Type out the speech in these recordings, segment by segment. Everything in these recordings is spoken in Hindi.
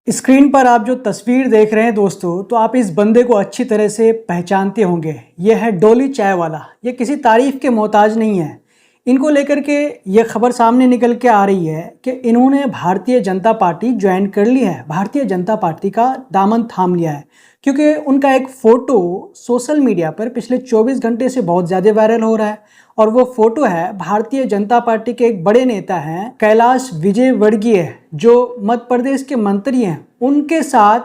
स्क्रीन पर आप जो तस्वीर देख रहे हैं दोस्तों, तो आप इस बंदे को अच्छी तरह से पहचानते होंगे। ये है डोली चाय वाला। ये किसी तारीफ के मोहताज नहीं है। इनको लेकर के ये खबर सामने निकल के आ रही है कि इन्होंने भारतीय जनता पार्टी ज्वाइन कर ली है, भारतीय जनता पार्टी का दामन थाम लिया है, क्योंकि उनका एक फ़ोटो सोशल मीडिया पर पिछले 24 घंटे से बहुत ज़्यादा वायरल हो रहा है। और वो फोटो है भारतीय जनता पार्टी के एक बड़े नेता हैं कैलाश विजयवर्गीय, जो मध्य प्रदेश के मंत्री हैं, उनके साथ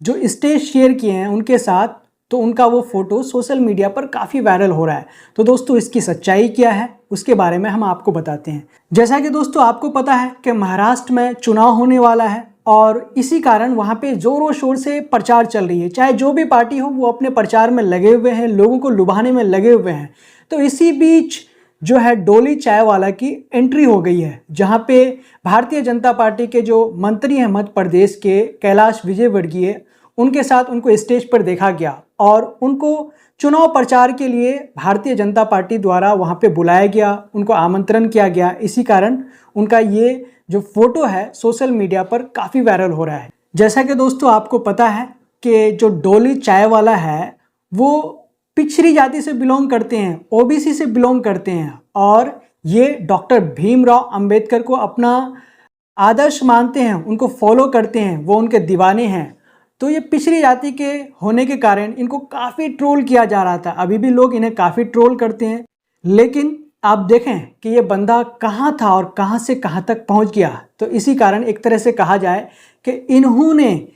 जो स्टेज शेयर किए हैं उनके साथ। तो उनका वो फोटो सोशल मीडिया पर काफ़ी वायरल हो रहा है। तो दोस्तों, इसकी सच्चाई क्या है उसके बारे में हम आपको बताते हैं। जैसा कि दोस्तों आपको पता है कि महाराष्ट्र में चुनाव होने वाला है और इसी कारण वहाँ पे जोरों शोर से प्रचार चल रही है। चाहे जो भी पार्टी हो, वो अपने प्रचार में लगे हुए हैं, लोगों को लुभाने में लगे हुए हैं। तो इसी बीच जो है डोली चाय वाला की एंट्री हो गई है, जहाँ पे भारतीय जनता पार्टी के जो मंत्री हैं मध्य प्रदेश के कैलाश विजयवर्गीय, उनके साथ उनको स्टेज पर देखा गया और उनको चुनाव प्रचार के लिए भारतीय जनता पार्टी द्वारा वहाँ पे बुलाया गया, उनको आमंत्रण किया गया। इसी कारण उनका ये जो फोटो है सोशल मीडिया पर काफ़ी वायरल हो रहा है। जैसा कि दोस्तों आपको पता है कि जो डोली चाय वाला है वो पिछड़ी जाति से बिलोंग करते हैं, ओबीसी से बिलोंग करते हैं और ये डॉक्टर भीमराव अंबेडकर को अपना आदर्श मानते हैं, उनको फॉलो करते हैं, वो उनके दीवाने हैं। तो ये पिछड़ी जाति के होने के कारण इनको काफ़ी ट्रोल किया जा रहा था। अभी भी लोग इन्हें काफ़ी ट्रोल करते हैं, लेकिन आप देखें कि ये बंदा कहाँ था और कहाँ से कहाँ तक पहुँच गया। तो इसी कारण एक तरह से कहा जाए कि इन्होंने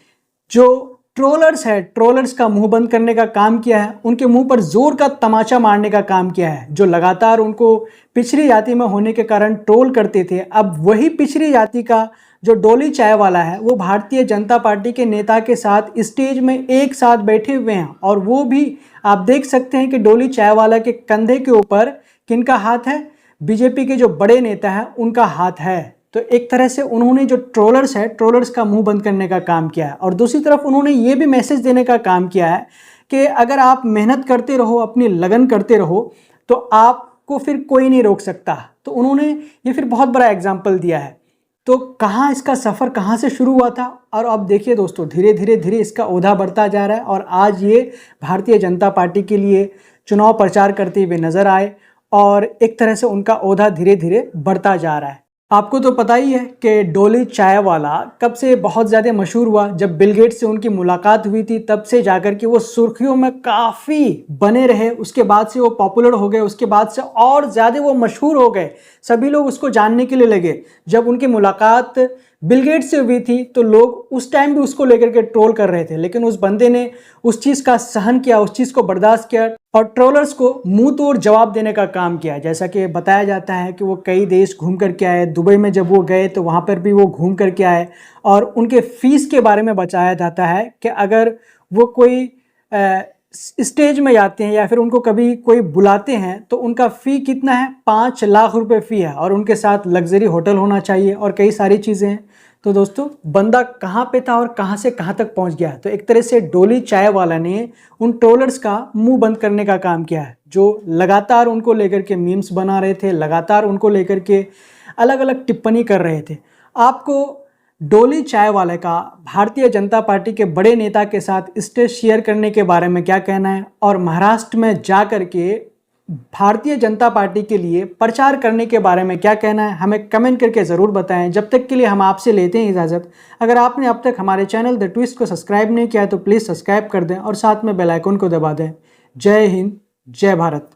जो ट्रोलर्स है, ट्रोलर्स का मुंह बंद करने का काम किया है, उनके मुंह पर जोर का तमाचा मारने का काम किया है। जो लगातार उनको पिछड़ी जाति में होने के कारण ट्रोल करते थे, अब वही पिछड़ी जाति का जो डोली चाय वाला है वो भारतीय जनता पार्टी के नेता के साथ स्टेज में एक साथ बैठे हुए हैं। और वो भी आप देख सकते हैं कि डोली चाय वाला के कंधे के ऊपर किनका हाथ है? बीजेपी के जो बड़े नेता हैं उनका हाथ है। तो एक तरह से उन्होंने जो ट्रोलर्स है, ट्रोलर्स का मुंह बंद करने का काम किया है। और दूसरी तरफ उन्होंने ये भी मैसेज देने का काम किया है कि अगर आप मेहनत करते रहो, अपनी लगन करते रहो, तो आपको फिर कोई नहीं रोक सकता। तो उन्होंने ये फिर बहुत बड़ा एग्जाम्पल दिया है। तो कहाँ इसका सफ़र कहाँ से शुरू हुआ था, और अब देखिए दोस्तों धीरे धीरे इसका ओहदा बढ़ता जा रहा है और आज ये भारतीय जनता पार्टी के लिए चुनाव प्रचार करते हुए नजर आए और एक तरह से उनका ओहदा धीरे धीरे बढ़ता जा रहा है। आपको तो पता ही है कि डोली चाय वाला कब से बहुत ज़्यादा मशहूर हुआ। जब बिल गेट्स से उनकी मुलाकात हुई थी तब से जाकर के वो सुर्खियों में काफ़ी बने रहे। उसके बाद से वो पॉपुलर हो गए, उसके बाद से और ज़्यादा वो मशहूर हो गए, सभी लोग उसको जानने के लिए लगे। जब उनकी मुलाकात बिल गेट्स से हुई थी तो लोग उस टाइम भी उसको लेकर के ट्रोल कर रहे थे, लेकिन उस बंदे ने उस चीज़ का सहन किया, उस चीज़ को बर्दाश्त किया और ट्रोलर्स को मुंह तोड़ जवाब देने का काम किया। जैसा कि बताया जाता है कि वो कई देश घूम करके आए, दुबई में जब वो गए तो वहाँ पर भी वो घूम करके आए और उनके फीस के बारे में बताया जाता है कि अगर वो कोई स्टेज में जाते हैं या फिर उनको कभी कोई बुलाते हैं तो उनका फ़ी कितना है? 5 लाख रुपए फ़ी है और उनके साथ लग्जरी होटल होना चाहिए और कई सारी चीज़ें हैं। तो दोस्तों बंदा कहाँ पे था और कहाँ से कहाँ तक पहुँच गया। तो एक तरह से डोली चाय वाला ने उन ट्रोलर्स का मुंह बंद करने का काम किया है, जो लगातार उनको लेकर के मीम्स बना रहे थे, लगातार उनको लेकर के अलग अलग टिप्पणी कर रहे थे। आपको डोली चाय वाले का भारतीय जनता पार्टी के बड़े नेता के साथ स्टेज शेयर करने के बारे में क्या कहना है, और महाराष्ट्र में जा कर के भारतीय जनता पार्टी के लिए प्रचार करने के बारे में क्या कहना है, हमें कमेंट करके ज़रूर बताएं। जब तक के लिए हम आपसे लेते हैं इजाज़त। अगर आपने अब तक हमारे चैनल द ट्विस्ट को सब्सक्राइब नहीं किया है तो प्लीज़ सब्सक्राइब कर दें और साथ में बेल आइकन को दबा दें। जय हिंद, जय भारत।